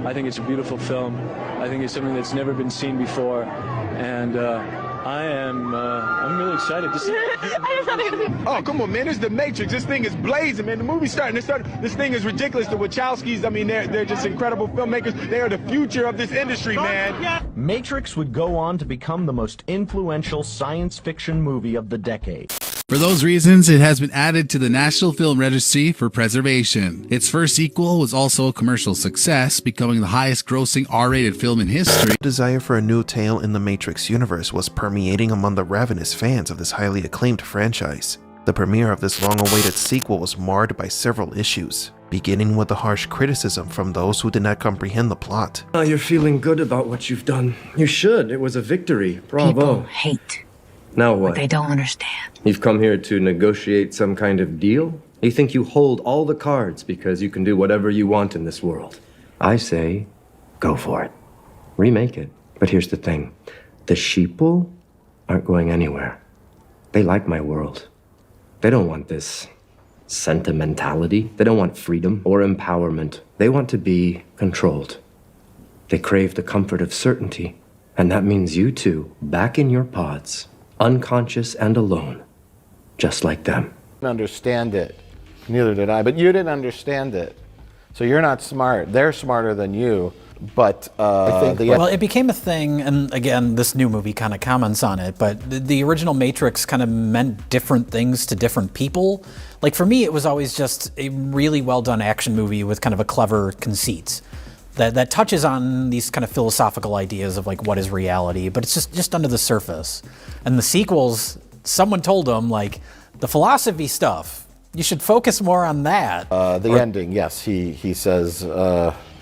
I think it's a beautiful film. I think it's something that's never been seen before, and I'm really excited to see it. Oh, come on, man. It's The Matrix. This thing is blazing, man. The movie's starting. This thing is ridiculous. The Wachowskis, I mean, they're just incredible filmmakers. They are the future of this industry, man. Matrix would go on to become the most influential science fiction movie of the decade. For those reasons, it has been added to the National Film Registry for preservation. Its first sequel was also a commercial success, becoming the highest-grossing R-rated film in history. The desire for a new tale in the Matrix universe was permeating among the ravenous fans of this highly acclaimed franchise. The premiere of this long-awaited sequel was marred by several issues, beginning with the harsh criticism from those who did not comprehend the plot. You're feeling good about what you've done. You should. It was a victory. Bravo. People hate Now what? what they don't understand. You've come here to negotiate some kind of deal? You think you hold all the cards because you can do whatever you want in this world. I say, go for it. Remake it. But here's the thing. The sheeple aren't going anywhere. They like my world. They don't want this sentimentality. They don't want freedom or empowerment. They want to be controlled. They crave the comfort of certainty. And that means you two, back in your pods, unconscious and alone, just like them. Understand it. Neither did I, but you didn't understand it. So you're not smart. They're smarter than you. But I think well, it became a thing, and again, this new movie kind of comments on it, but the original Matrix kind of meant different things to different people. Like for me, it was always just a really well done action movie with kind of a clever conceit that touches on these kind of philosophical ideas of like what is reality, but it's just under the surface. And the sequels, someone told them like the philosophy stuff, you should focus more on that. The ending, yes, he says,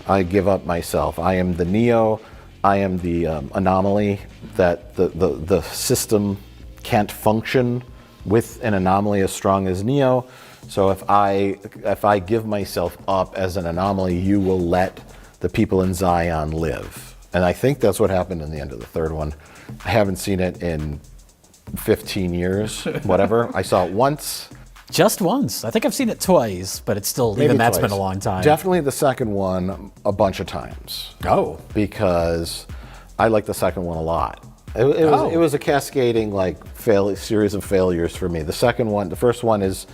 I give up myself. I am the Neo. I am the anomaly that the system can't function with an anomaly as strong as Neo. So if I give myself up as an anomaly, you will let the people in Zion live. And I think that's what happened in the end of the third one. I haven't seen it in 15 years, whatever. I saw it once. Just once. I think I've seen it twice, but it's still, Maybe even that's twice. been a long time. Definitely the second one a bunch of times. Oh. Because I like the second one a lot. It was a cascading series of failures for me. The first one is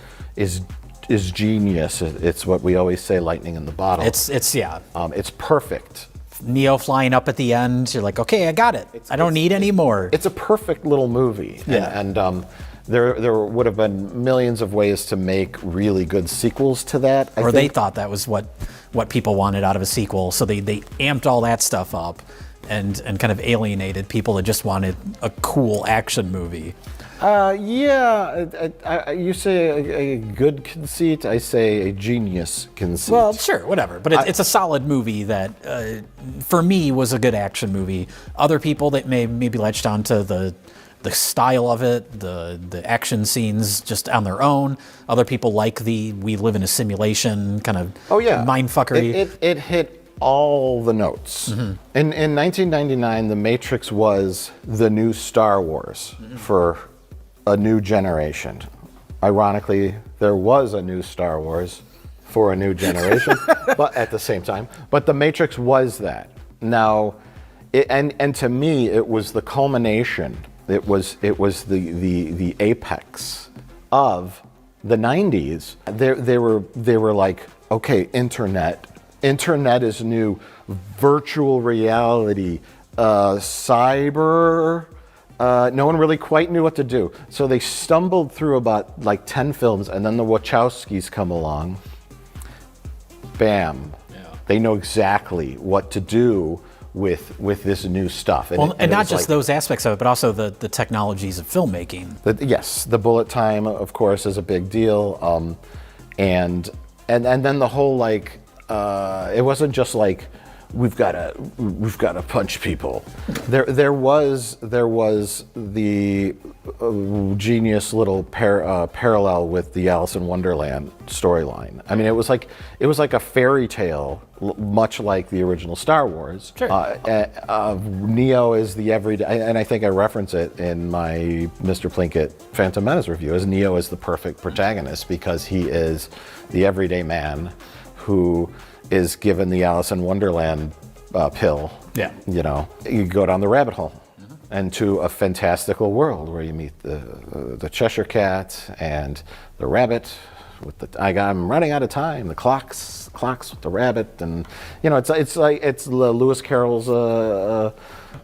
genius. It's what we always say, lightning in the bottle. It's perfect. Neo flying up at the end, you're like, okay, I got it. I don't need any more. It's a perfect little movie. Yeah. And there would have been millions of ways to make really good sequels to that. Or they thought that was what people wanted out of a sequel, so they amped all that stuff up and kind of alienated people that just wanted a cool action movie. You say a good conceit, I say a genius conceit. Well, sure, whatever. But it's a solid movie that, for me, was a good action movie. Other people that maybe latched onto the style of it, the action scenes just on their own. Other people like we live in a simulation kind of mindfuckery. It hit all the notes. Mm-hmm. In 1999, The Matrix was the new Star Wars for a new generation. Ironically, there was a new Star Wars for a new generation, but at the same time. But The Matrix was that. Now, and to me, it was the culmination. It was the apex of the 90s. They were like, okay, internet is new, virtual reality, cyber. No one really quite knew what to do. So they stumbled through about 10 films, and then the Wachowskis come along. Bam. Yeah. They know exactly what to do with this new stuff. And not just those aspects of it, but also the technologies of filmmaking. Yes, the bullet time, of course, is a big deal. And then the whole it wasn't just like we've got to punch people. There was the genius little parallel with the Alice in Wonderland storyline. I mean, it was like a fairy tale, much like the original Star Wars. Sure. Neo is the everyday, and I think I reference it in my Mr. Plinkett Phantom Menace review, as Neo is the perfect protagonist because he is the everyday man who is given the Alice in Wonderland pill. Yeah. You know, you go down the rabbit hole and to a fantastical world where you meet the Cheshire Cat and the rabbit with I'm running out of time. The clocks with the rabbit, and you know, it's Lewis Carroll's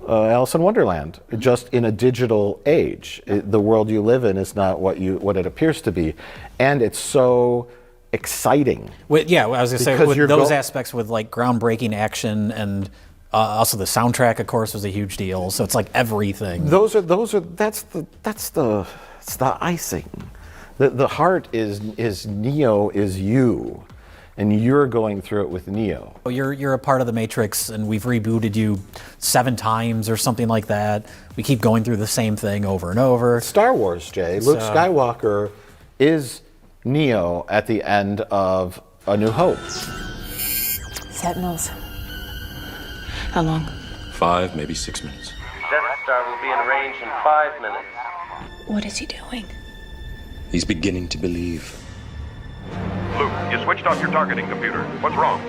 Alice in Wonderland, just in a digital age. The world you live in is not what it appears to be, and it's so exciting. Yeah, I was gonna say with those aspects, with like groundbreaking action, and also the soundtrack, of course, was a huge deal. So it's like everything. That's the icing. The heart is Neo is you, and you're going through it with Neo. You're a part of the Matrix, and we've rebooted you 7 times or something like that. We keep going through the same thing over and over. Star Wars, Jay. Luke Skywalker is Neo at the end of A New Hope. Sentinels. How long? 5, maybe 6 minutes. Death Star will be in range in 5 minutes. What is he doing? He's beginning to believe. Luke, you switched off your targeting computer. What's wrong?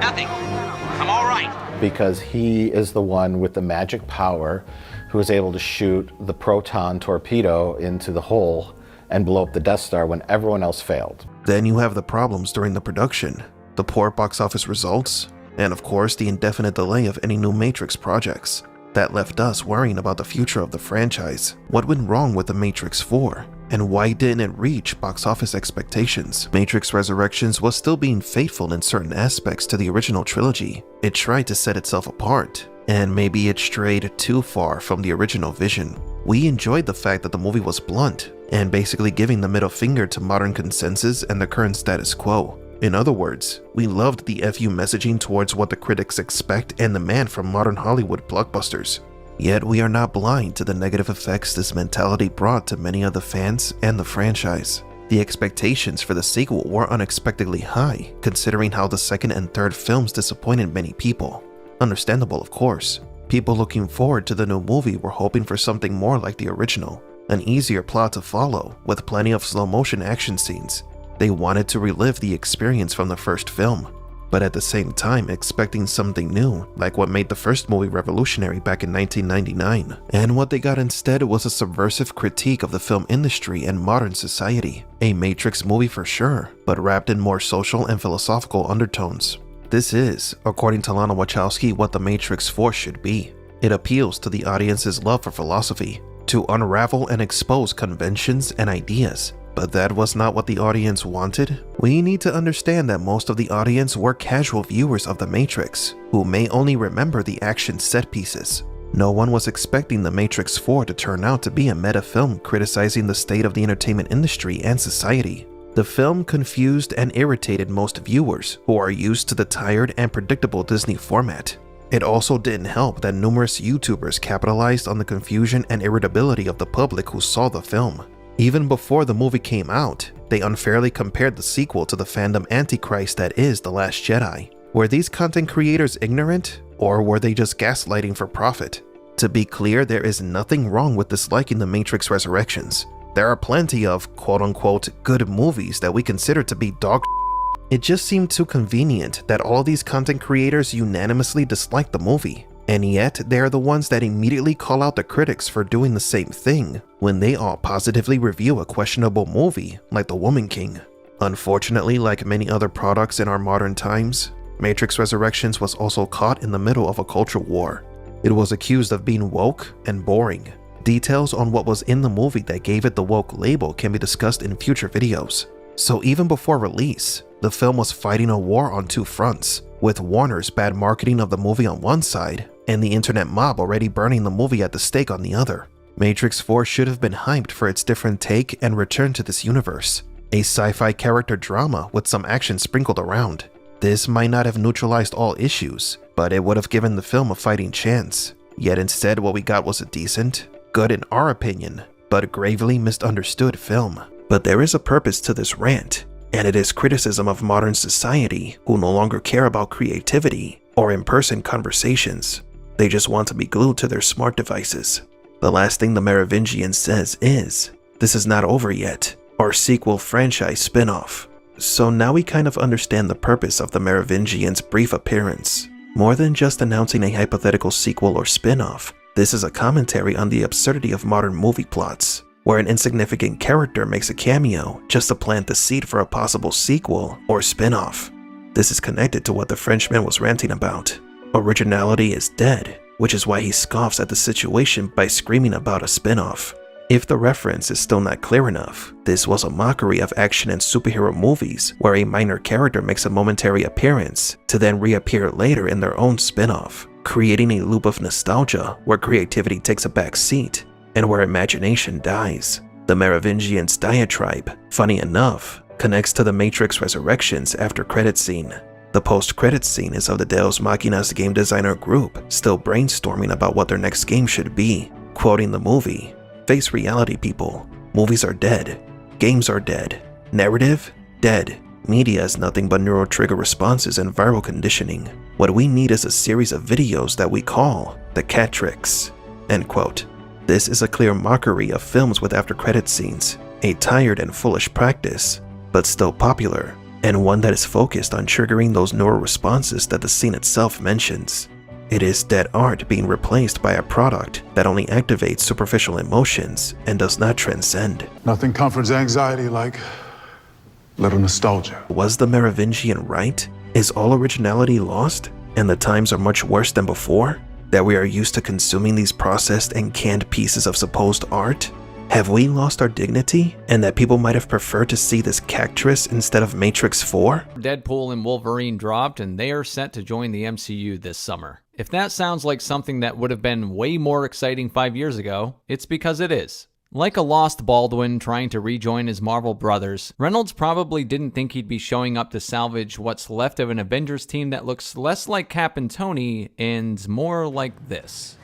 Nothing. I'm all right. Because he is the one with the magic power who is able to shoot the proton torpedo into the hole and blow up the Death Star when everyone else failed. Then you have the problems during the production, the poor box office results, and of course the indefinite delay of any new Matrix projects. That left us worrying about the future of the franchise. What went wrong with The Matrix 4? And why didn't it reach box office expectations? Matrix Resurrections was still being faithful in certain aspects to the original trilogy. It tried to set itself apart, and maybe it strayed too far from the original vision. We enjoyed the fact that the movie was blunt, and basically giving the middle finger to modern consensus and the current status quo. In other words, we loved the FU messaging towards what the critics expect and demand from modern Hollywood blockbusters. Yet we are not blind to the negative effects this mentality brought to many of the fans and the franchise. The expectations for the sequel were unexpectedly high, considering how the second and third films disappointed many people. Understandable, of course. People looking forward to the new movie were hoping for something more like the original, an easier plot to follow with plenty of slow-motion action scenes. They wanted to relive the experience from the first film, but at the same time expecting something new, like what made the first movie revolutionary back in 1999. And what they got instead was a subversive critique of the film industry and modern society. A Matrix movie for sure, but wrapped in more social and philosophical undertones. This is, according to Lana Wachowski, what The Matrix 4 should be. It appeals to the audience's love for philosophy, to unravel and expose conventions and ideas. But that was not what the audience wanted. We need to understand that most of the audience were casual viewers of The Matrix, who may only remember the action set pieces. No one was expecting The Matrix 4 to turn out to be a meta film criticizing the state of the entertainment industry and society. The film confused and irritated most viewers who are used to the tired and predictable Disney format. It also didn't help that numerous YouTubers capitalized on the confusion and irritability of the public who saw the film. Even before the movie came out, they unfairly compared the sequel to the fandom antichrist that is The Last Jedi. Were these content creators ignorant, or were they just gaslighting for profit? To be clear, there is nothing wrong with disliking The Matrix Resurrections. There are plenty of quote-unquote good movies that we consider to be dog shit. It just seemed too convenient that all these content creators unanimously disliked the movie. And yet, they are the ones that immediately call out the critics for doing the same thing, when they all positively review a questionable movie like The Woman King. Unfortunately, like many other products in our modern times, Matrix Resurrections was also caught in the middle of a culture war. It was accused of being woke and boring. Details on what was in the movie that gave it the woke label can be discussed in future videos. So even before release, the film was fighting a war on two fronts, with Warner's bad marketing of the movie on one side, and the internet mob already burning the movie at the stake on the other. Matrix 4 should have been hyped for its different take and return to this universe. A sci-fi character drama with some action sprinkled around. This might not have neutralized all issues, but it would have given the film a fighting chance. Yet instead what we got was a decent, good in our opinion, but gravely misunderstood film. But there is a purpose to this rant, and it is criticism of modern society who no longer care about creativity or in-person conversations. They just want to be glued to their smart devices. The last thing the Merovingian says is, "This is not over yet. Our sequel franchise spin-off." So now we kind of understand the purpose of the Merovingians' brief appearance. More than just announcing a hypothetical sequel or spin-off, this is a commentary on the absurdity of modern movie plots, where an insignificant character makes a cameo just to plant the seed for a possible sequel or spin-off. This is connected to what the Frenchman was ranting about. Originality is dead, which is why he scoffs at the situation by screaming about a spin-off. If the reference is still not clear enough, this was a mockery of action and superhero movies where a minor character makes a momentary appearance to then reappear later in their own spin-off, creating a loop of nostalgia where creativity takes a back seat and where imagination dies. The Merovingians' diatribe, funny enough, connects to the Matrix Resurrections after credit scene. The post-credit scene is of the Deus Machina's game designer group still brainstorming about what their next game should be, quoting the movie, "Face reality, people. Movies are dead. Games are dead. Narrative? Dead. Media is nothing but neural trigger responses and viral conditioning. What we need is a series of videos that we call the cat tricks." End quote. This is a clear mockery of films with after-credit scenes, a tired and foolish practice, but still popular, and one that is focused on triggering those neural responses that the scene itself mentions. It is dead art being replaced by a product that only activates superficial emotions and does not transcend. Nothing comforts anxiety like little nostalgia. Was the Merovingian right? Is all originality lost, and the times are much worse than before? That we are used to consuming these processed and canned pieces of supposed art? Have we lost our dignity, and that people might have preferred to see this cactus instead of Matrix 4? Deadpool and Wolverine dropped, and they are set to join the MCU this summer. If that sounds like something that would have been way more exciting 5 years ago, it's because it is. Like a lost Baldwin trying to rejoin his Marvel brothers, Reynolds probably didn't think he'd be showing up to salvage what's left of an Avengers team that looks less like Cap and Tony and more like this.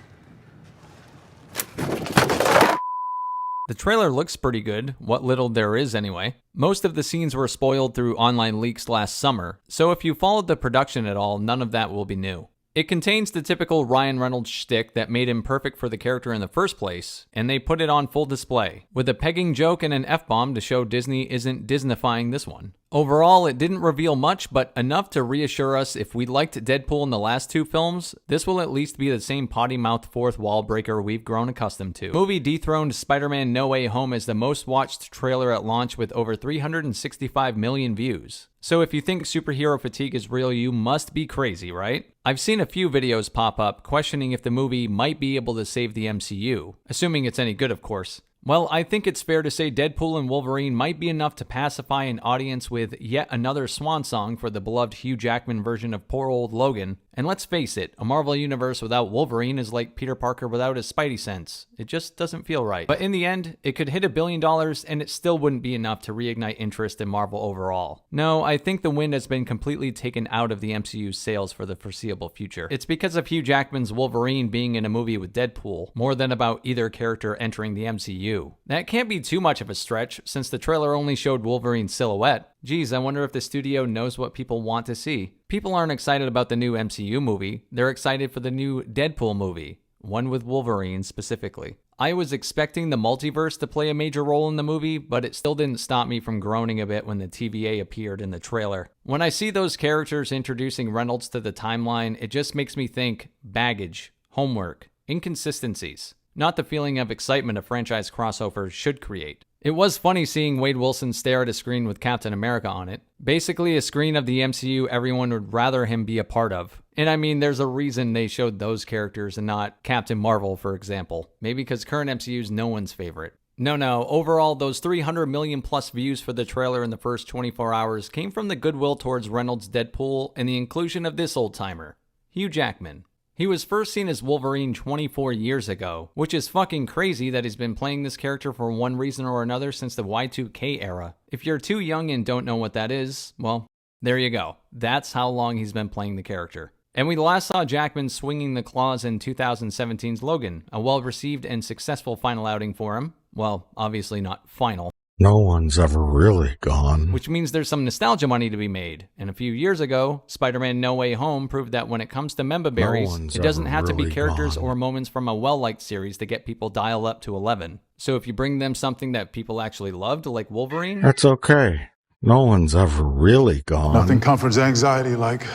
The trailer looks pretty good, what little there is anyway. Most of the scenes were spoiled through online leaks last summer, so if you followed the production at all, none of that will be new. It contains the typical Ryan Reynolds shtick that made him perfect for the character in the first place, and they put it on full display, with a pegging joke and an F-bomb to show Disney isn't Disneyfying this one. Overall, it didn't reveal much, but enough to reassure us if we liked Deadpool in the last two films, this will at least be the same potty-mouthed fourth wall breaker we've grown accustomed to. The movie dethroned Spider-Man No Way Home as the most watched trailer at launch with over 365 million views. So if you think superhero fatigue is real, you must be crazy, right? I've seen a few videos pop up questioning if the movie might be able to save the MCU, assuming it's any good, of course. Well, I think it's fair to say Deadpool and Wolverine might be enough to pacify an audience with yet another swan song for the beloved Hugh Jackman version of poor old Logan. And let's face it, a Marvel universe without Wolverine is like Peter Parker without his Spidey sense. It just doesn't feel right. But in the end, it could hit $1 billion and it still wouldn't be enough to reignite interest in Marvel overall. No, I think the wind has been completely taken out of the MCU's sails for the foreseeable future. It's because of Hugh Jackman's Wolverine being in a movie with Deadpool, more than about either character entering the MCU. That can't be too much of a stretch, since the trailer only showed Wolverine's silhouette. Geez, I wonder if the studio knows what people want to see. People aren't excited about the new MCU movie, they're excited for the new Deadpool movie, one with Wolverine specifically. I was expecting the multiverse to play a major role in the movie, but it still didn't stop me from groaning a bit when the TVA appeared in the trailer. When I see those characters introducing Reynolds to the timeline, it just makes me think baggage, homework, inconsistencies. Not the feeling of excitement a franchise crossover should create. It was funny seeing Wade Wilson stare at a screen with Captain America on it. Basically a screen of the MCU everyone would rather him be a part of. And I mean, there's a reason they showed those characters and not Captain Marvel, for example. Maybe because current MCU's no one's favorite. No, overall, those 300 million plus views for the trailer in the first 24 hours came from the goodwill towards Reynolds' Deadpool and the inclusion of this old-timer, Hugh Jackman. He was first seen as Wolverine 24 years ago, which is fucking crazy that he's been playing this character for one reason or another since the Y2K era. If you're too young and don't know what that is, well, there you go. That's how long he's been playing the character. And we last saw Jackman swinging the claws in 2017's Logan, a well-received and successful final outing for him. Well, obviously not final. No one's ever really gone. Which means there's some nostalgia money to be made. And a few years ago, Spider-Man No Way Home proved that when it comes to member berries, it doesn't have to be characters or moments from a well-liked series to get people dialed up to 11. So if you bring them something that people actually loved, like Wolverine... That's okay. No one's ever really gone. Nothing comforts anxiety like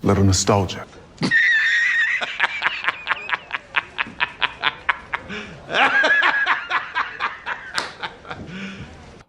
little nostalgia.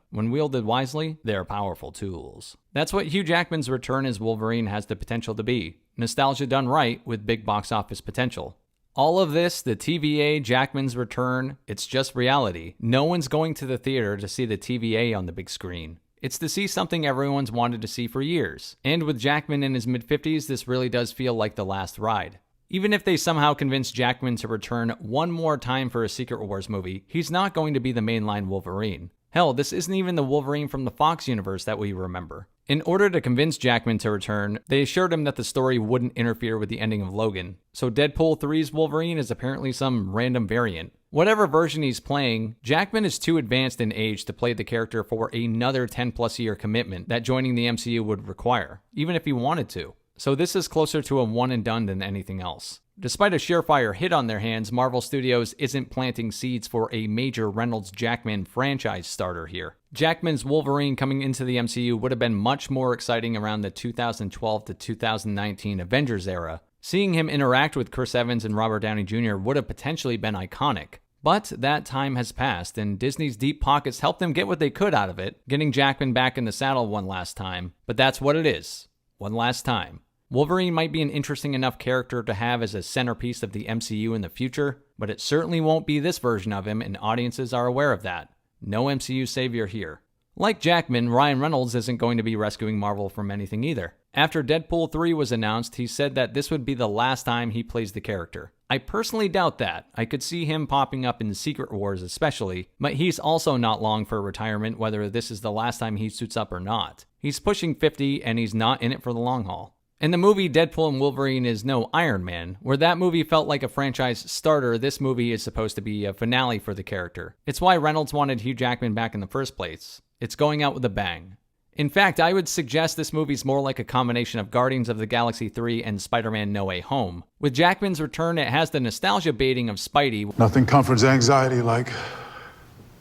When wielded wisely, they are powerful tools. That's what Hugh Jackman's return as Wolverine has the potential to be. Nostalgia done right with big box office potential. All of this, the TVA, Jackman's return, it's just reality. No one's going to the theater to see the TVA on the big screen. It's to see something everyone's wanted to see for years. And with Jackman in his mid-50s, this really does feel like the last ride. Even if they somehow convince Jackman to return one more time for a Secret Wars movie, he's not going to be the mainline Wolverine. Hell, this isn't even the Wolverine from the Fox universe that we remember. In order to convince Jackman to return, they assured him that the story wouldn't interfere with the ending of Logan. So Deadpool 3's Wolverine is apparently some random variant. Whatever version he's playing, Jackman is too advanced in age to play the character for another 10+ year commitment that joining the MCU would require, even if he wanted to. So this is closer to a one and done than anything else. Despite a surefire hit on their hands, Marvel Studios isn't planting seeds for a major Reynolds-Jackman franchise starter here. Jackman's Wolverine coming into the MCU would have been much more exciting around the 2012 to 2019 Avengers era. Seeing him interact with Chris Evans and Robert Downey Jr. would have potentially been iconic. But that time has passed, and Disney's deep pockets helped them get what they could out of it, getting Jackman back in the saddle one last time. But that's what it is. One last time. Wolverine might be an interesting enough character to have as a centerpiece of the MCU in the future, but it certainly won't be this version of him, and audiences are aware of that. No MCU savior here. Like Jackman, Ryan Reynolds isn't going to be rescuing Marvel from anything either. After Deadpool 3 was announced, he said that this would be the last time he plays the character. I personally doubt that. I could see him popping up in the Secret Wars especially, but he's also not long for retirement whether this is the last time he suits up or not. He's pushing 50 and he's not in it for the long haul. In the movie, Deadpool and Wolverine is no Iron Man. Where that movie felt like a franchise starter, this movie is supposed to be a finale for the character. It's why Reynolds wanted Hugh Jackman back in the first place. It's going out with a bang. In fact, I would suggest this movie's more like a combination of Guardians of the Galaxy 3 and Spider-Man No Way Home. With Jackman's return, it has the nostalgia baiting of Spidey. Nothing comforts anxiety like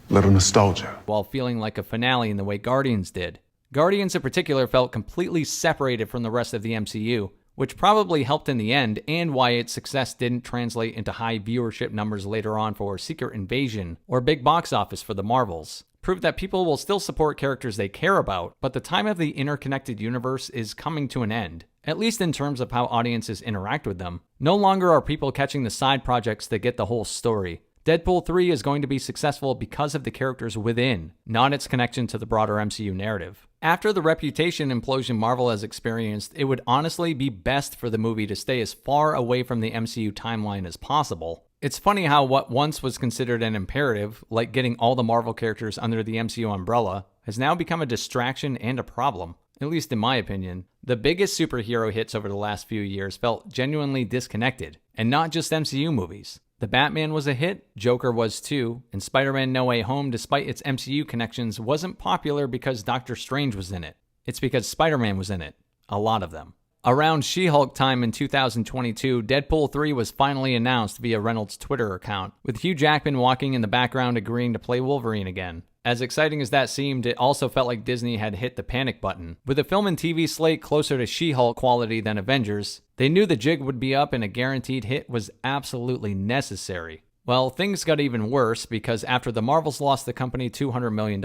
little nostalgia. While feeling like a finale in the way Guardians did. Guardians in particular felt completely separated from the rest of the MCU, which probably helped in the end, and why its success didn't translate into high viewership numbers later on for Secret Invasion or big box office for the Marvels. Proved that people will still support characters they care about, but the time of the interconnected universe is coming to an end, at least in terms of how audiences interact with them. No longer are people catching the side projects that get the whole story. Deadpool 3 is going to be successful because of the characters within, not its connection to the broader MCU narrative. After the reputation implosion Marvel has experienced, it would honestly be best for the movie to stay as far away from the MCU timeline as possible. It's funny how what once was considered an imperative, like getting all the Marvel characters under the MCU umbrella, has now become a distraction and a problem, at least in my opinion. The biggest superhero hits over the last few years felt genuinely disconnected, and not just MCU movies. The Batman was a hit, Joker was too, and Spider-Man No Way Home, despite its MCU connections, wasn't popular because Doctor Strange was in it. It's because Spider-Man was in it. A lot of them. Around She-Hulk time in 2022, Deadpool 3 was finally announced via Reynolds' Twitter account, with Hugh Jackman walking in the background agreeing to play Wolverine again. As exciting as that seemed, it also felt like Disney had hit the panic button. With a film and TV slate closer to She-Hulk quality than Avengers, they knew the jig would be up and a guaranteed hit was absolutely necessary. Well, things got even worse because after the Marvels lost the company $200 million,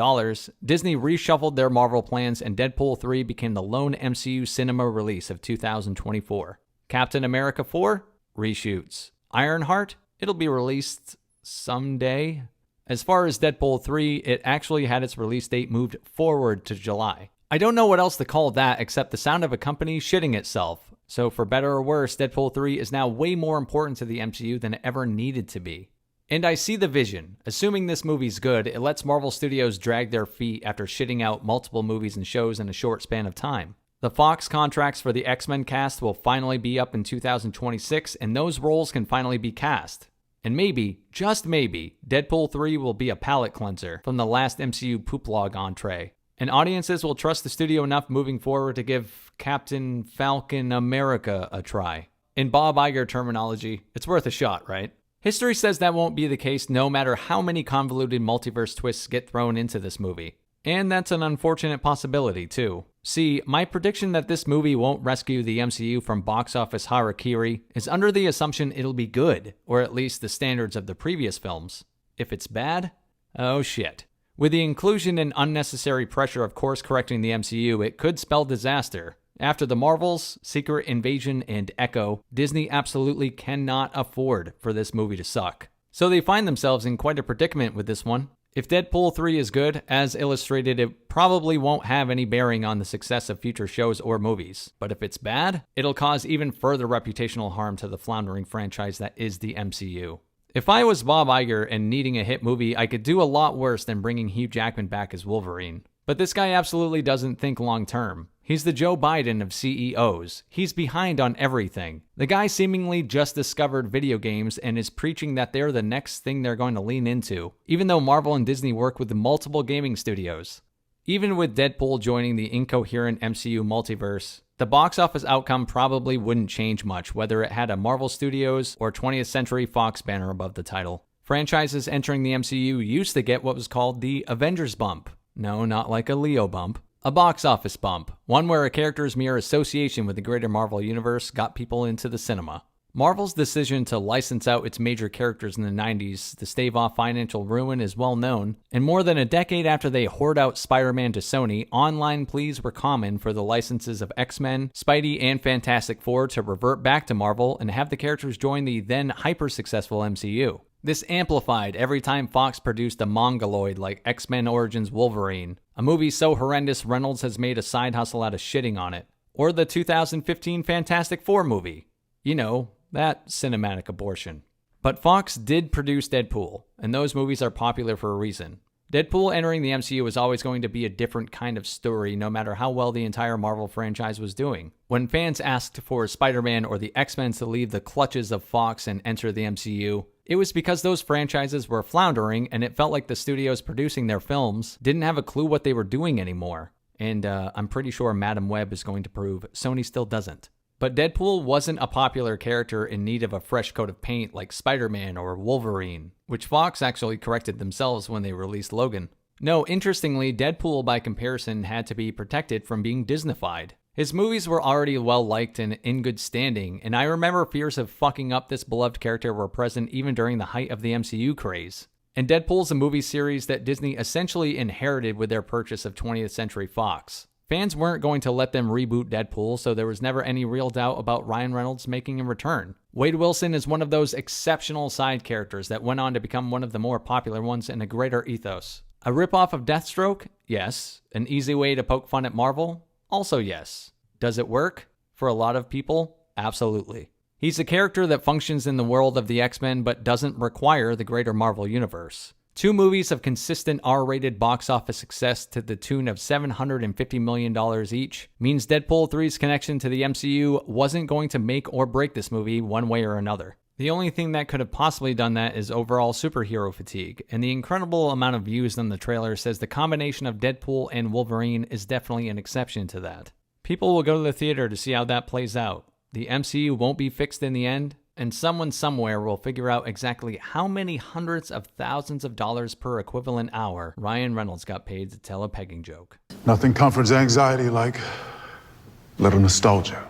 Disney reshuffled their Marvel plans and Deadpool 3 became the lone MCU cinema release of 2024. Captain America 4? Reshoots. Ironheart? It'll be released someday. As far as Deadpool 3, it actually had its release date moved forward to July. I don't know what else to call that except the sound of a company shitting itself. So for better or worse, Deadpool 3 is now way more important to the MCU than it ever needed to be. And I see the vision. Assuming this movie's good, it lets Marvel Studios drag their feet after shitting out multiple movies and shows in a short span of time. The Fox contracts for the X-Men cast will finally be up in 2026, and those roles can finally be cast. And maybe, just maybe, Deadpool 3 will be a palate cleanser from the last MCU pooplog entree. And audiences will trust the studio enough moving forward to give Captain Falcon America a try. In Bob Iger terminology, it's worth a shot, right? History says that won't be the case no matter how many convoluted multiverse twists get thrown into this movie. And that's an unfortunate possibility, too. See, my prediction that this movie won't rescue the MCU from box office harakiri is under the assumption it'll be good, or at least the standards of the previous films. If it's bad, oh shit. With the inclusion and unnecessary pressure of course-correcting the MCU, it could spell disaster. After the Marvels, Secret Invasion, and Echo, Disney absolutely cannot afford for this movie to suck. So they find themselves in quite a predicament with this one. If Deadpool 3 is good, as illustrated, it probably won't have any bearing on the success of future shows or movies. But if it's bad, it'll cause even further reputational harm to the floundering franchise that is the MCU. If I was Bob Iger and needing a hit movie, I could do a lot worse than bringing Hugh Jackman back as Wolverine. But this guy absolutely doesn't think long term. He's the Joe Biden of CEOs. He's behind on everything. The guy seemingly just discovered video games and is preaching that they're the next thing they're going to lean into, even though Marvel and Disney work with multiple gaming studios. Even with Deadpool joining the incoherent MCU multiverse, the box office outcome probably wouldn't change much whether it had a Marvel Studios or 20th Century Fox banner above the title. Franchises entering the MCU used to get what was called the Avengers bump. No, not like a Leo bump. A box office bump, one where a character's mere association with the greater Marvel universe got people into the cinema. Marvel's decision to license out its major characters in the 90s to stave off financial ruin is well known, and more than a decade after they hoard out Spider-Man to Sony, online pleas were common for the licenses of X-Men, Spidey, and Fantastic Four to revert back to Marvel and have the characters join the then hyper-successful MCU. This amplified every time Fox produced a mongoloid like X-Men Origins Wolverine, a movie so horrendous Reynolds has made a side hustle out of shitting on it. Or the 2015 Fantastic Four movie. You know, that cinematic abortion. But Fox did produce Deadpool, and those movies are popular for a reason. Deadpool entering the MCU was always going to be a different kind of story no matter how well the entire Marvel franchise was doing. When fans asked for Spider-Man or the X-Men to leave the clutches of Fox and enter the MCU, it was because those franchises were floundering and it felt like the studios producing their films didn't have a clue what they were doing anymore. And I'm pretty sure Madam Web is going to prove Sony still doesn't. But Deadpool wasn't a popular character in need of a fresh coat of paint like Spider-Man or Wolverine, which Fox actually corrected themselves when they released Logan. No, interestingly, Deadpool by comparison had to be protected from being Disneyfied. His movies were already well-liked and in good standing, and I remember fears of fucking up this beloved character were present even during the height of the MCU craze. And Deadpool's a movie series that Disney essentially inherited with their purchase of 20th Century Fox. Fans weren't going to let them reboot Deadpool, so there was never any real doubt about Ryan Reynolds making a return. Wade Wilson is one of those exceptional side characters that went on to become one of the more popular ones in a greater ethos. A ripoff of Deathstroke? Yes. An easy way to poke fun at Marvel? Also yes. Does it work? For a lot of people, absolutely. He's a character that functions in the world of the X-Men but doesn't require the greater Marvel universe. 2 movies of consistent R-rated box office success to the tune of $750 million each means Deadpool 3's connection to the MCU wasn't going to make or break this movie one way or another. The only thing that could have possibly done that is overall superhero fatigue, and the incredible amount of views on the trailer says the combination of Deadpool and Wolverine is definitely an exception to that. People will go to the theater to see how that plays out. The MCU won't be fixed in the end, and someone somewhere will figure out exactly how many hundreds of thousands of dollars per equivalent hour Ryan Reynolds got paid to tell a pegging joke. Nothing comforts anxiety like little nostalgia.